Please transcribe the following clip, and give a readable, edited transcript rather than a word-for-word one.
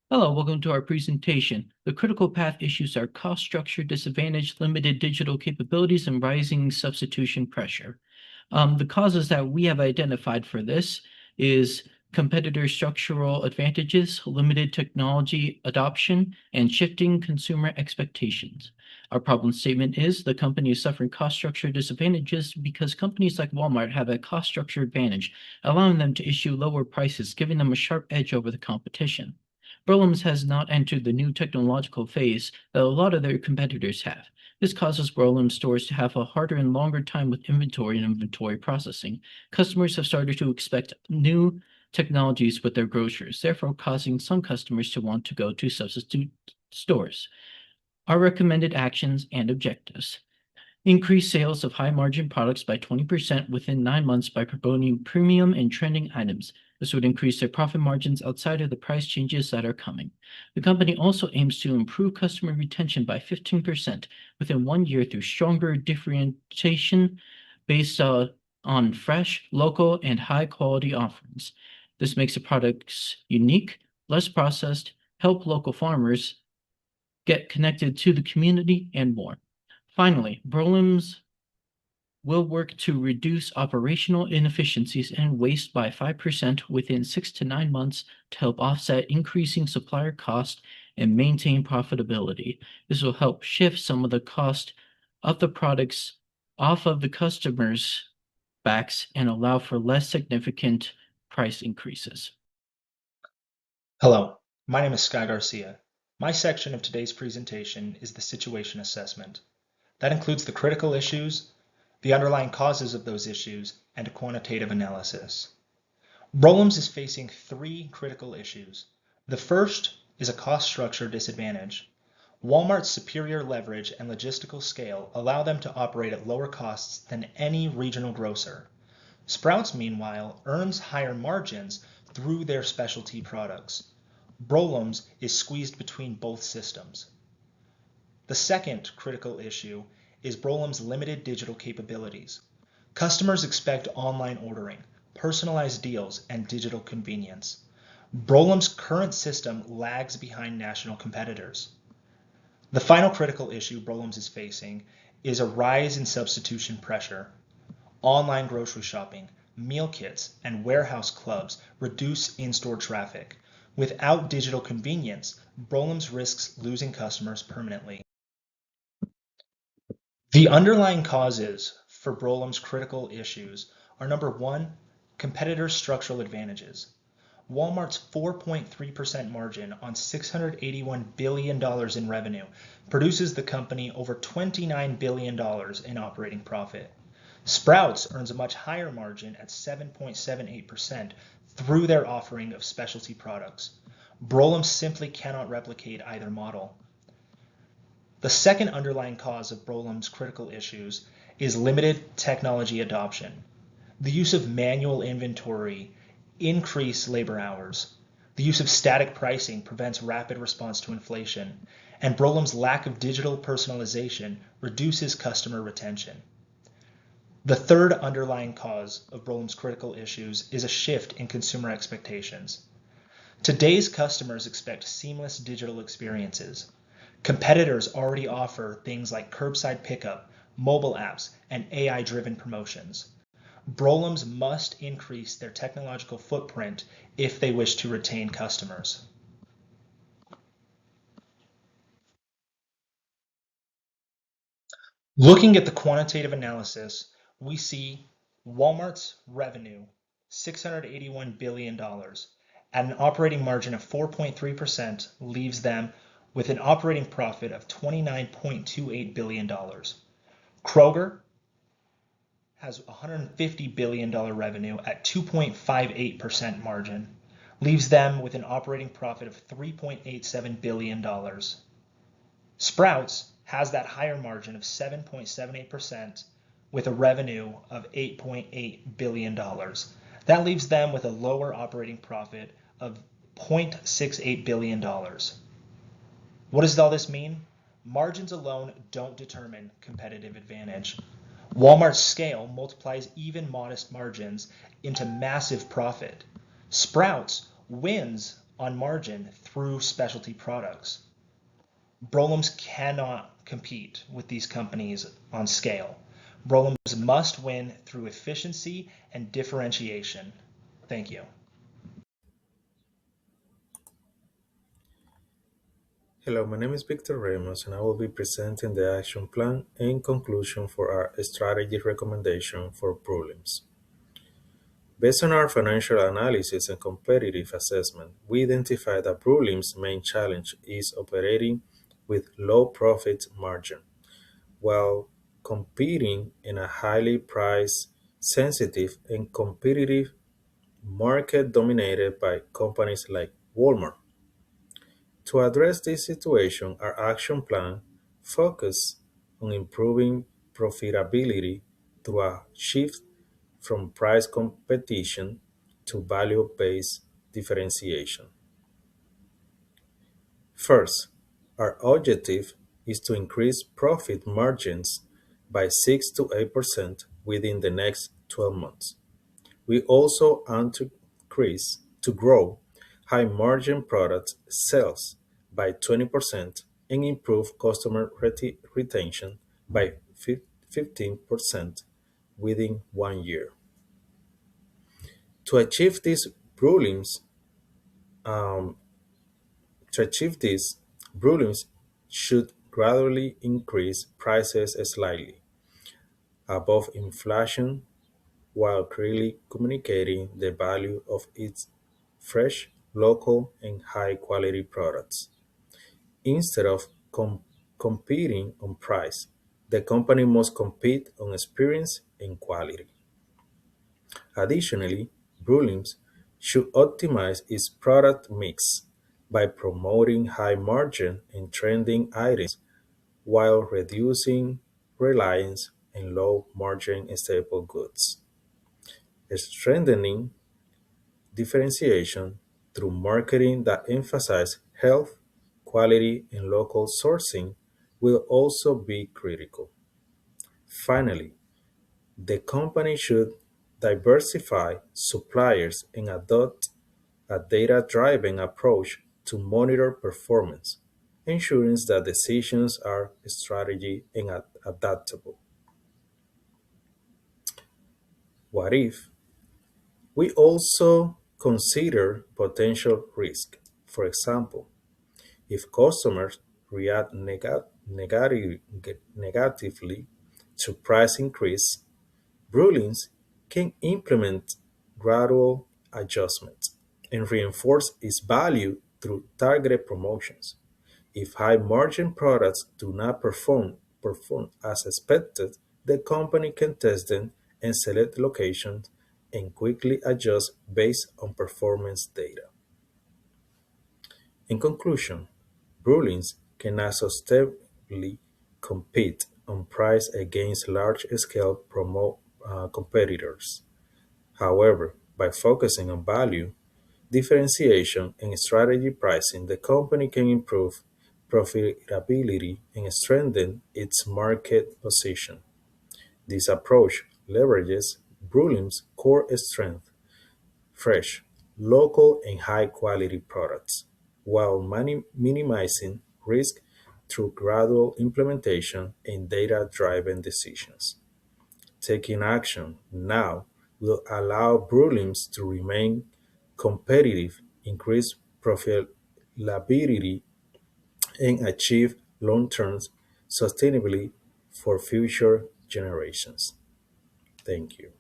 Hello, welcome to our presentation. The critical path issues are cost structure disadvantage, limited digital capabilities, and rising substitution pressure. The causes that we have identified for this is competitor structural advantages, limited technology adoption, and shifting consumer expectations. Our problem statement is the company is suffering cost structure disadvantages because companies like Walmart have a cost structure advantage, allowing them to issue lower prices, giving them a sharp edge over the competition. Broulim's has not entered the new technological phase that a lot of their competitors have. This causes Broulim stores to have a harder and longer time with inventory and inventory processing. Customers have started to expect new technologies with their grocers, therefore causing some customers to want to go to substitute stores. Our recommended actions and objectives. Increase sales of high-margin products by 20% within 9 months by promoting premium and trending items. This would increase their profit margins outside of the price changes that are coming. The company also aims to improve customer retention by 15% within 1 year through stronger differentiation based on fresh, local, and high-quality offerings. This makes the products unique, less processed, help local farmers get connected to the community, and more. Finally, Broulim's will work to reduce operational inefficiencies and waste by 5% within 6 to 9 months to help offset increasing supplier cost and maintain profitability. This will help shift some of the cost of the products off of the customers' backs and allow for less significant price increases. Hello, my name is Sky Garcia. My section of today's presentation is the situation assessment. That includes the critical issues, the underlying causes of those issues, and a quantitative analysis. Broulim's is facing three critical issues. The first is a cost structure disadvantage. Walmart's superior leverage and logistical scale allow them to operate at lower costs than any regional grocer. Sprouts, meanwhile, earns higher margins through their specialty products. Broulim's is squeezed between both systems. The second critical issue is Broulim's limited digital capabilities. Customers expect online ordering, personalized deals, and digital convenience. Broulim's current system lags behind national competitors. The final critical issue Broulim's is facing is a rise in substitution pressure. Online grocery shopping, meal kits, and warehouse clubs reduce in-store traffic. Without digital convenience, Broulim's risks losing customers permanently. The underlying causes for Broulim's critical issues are number one, competitor structural advantages. Walmart's 4.3% margin on $681 billion in revenue produces the company over $29 billion in operating profit. Sprouts earns a much higher margin at 7.78% through their offering of specialty products. Broulim simply cannot replicate either model. The second underlying cause of Broulim's critical issues is limited technology adoption. The use of manual inventory increases labor hours. The use of static pricing prevents rapid response to inflation, and Broulim's lack of digital personalization reduces customer retention. The third underlying cause of Broulim's critical issues is a shift in consumer expectations. Today's customers expect seamless digital experiences. Competitors already offer things like curbside pickup, mobile apps, and AI-driven promotions. Broulim's must increase their technological footprint if they wish to retain customers. Looking at the quantitative analysis, we see Walmart's revenue, $681 billion, at an operating margin of 4.3% leaves them with an operating profit of $29.28 billion. Kroger has $150 billion revenue at 2.58% margin, leaves them with an operating profit of $3.87 billion. Sprouts has that higher margin of 7.78% with a revenue of $8.8 billion. That leaves them with a lower operating profit of $0.68 billion. What does all this mean? Margins alone don't determine competitive advantage. Walmart's scale multiplies even modest margins into massive profit. Sprouts wins on margin through specialty products. Brolim's cannot compete with these companies on scale. Brolim's must win through efficiency and differentiation. Thank you. Hello, my name is Victor Ramos, and I will be presenting the action plan and conclusion for our strategy recommendation for Broulim's. Based on our financial analysis and competitive assessment, we identified that Broulim's main challenge is operating with low profit margin while competing in a highly price sensitive and competitive market dominated by companies like Walmart. To address this situation, our action plan focuses on improving profitability through a shift from price competition to value-based differentiation. First, our objective is to increase profit margins by 6 to 8% within the next 12 months. We also aim to grow high-margin product sales by 20% and improve customer retention by 15% within 1 year. To achieve this, Brulim's um, to achieve this, Brulim's should gradually increase prices slightly above inflation while clearly communicating the value of its fresh, local, and high-quality products. Instead of competing on price, the company must compete on experience and quality. Additionally, Brulim's should optimize its product mix by promoting high-margin and trending items while reducing reliance on low-margin staple goods. Strengthening differentiation through marketing that emphasizes health, quality, and local sourcing will also be critical. Finally, the company should diversify suppliers and adopt a data-driven approach to monitor performance, ensuring that decisions are strategy and adaptable. What if we also consider potential risk? For example, if customers react negatively to price increase, rulings can implement gradual adjustments and reinforce its value through targeted promotions. If high-margin products do not perform as expected, the company can test them in select locations and quickly adjust based on performance data. In conclusion, rulings cannot sustainably compete on price against large-scale competitors. However, by focusing on value, differentiation, and strategy pricing, the company can improve profitability and strengthen its market position. This approach leverages Brulim's core strength: fresh, local, and high-quality products, while minimizing risk through gradual implementation and data-driven decisions. Taking action now will allow Brulim's to remain competitive, increase profitability, and achieve long-term sustainability for future generations. Thank you.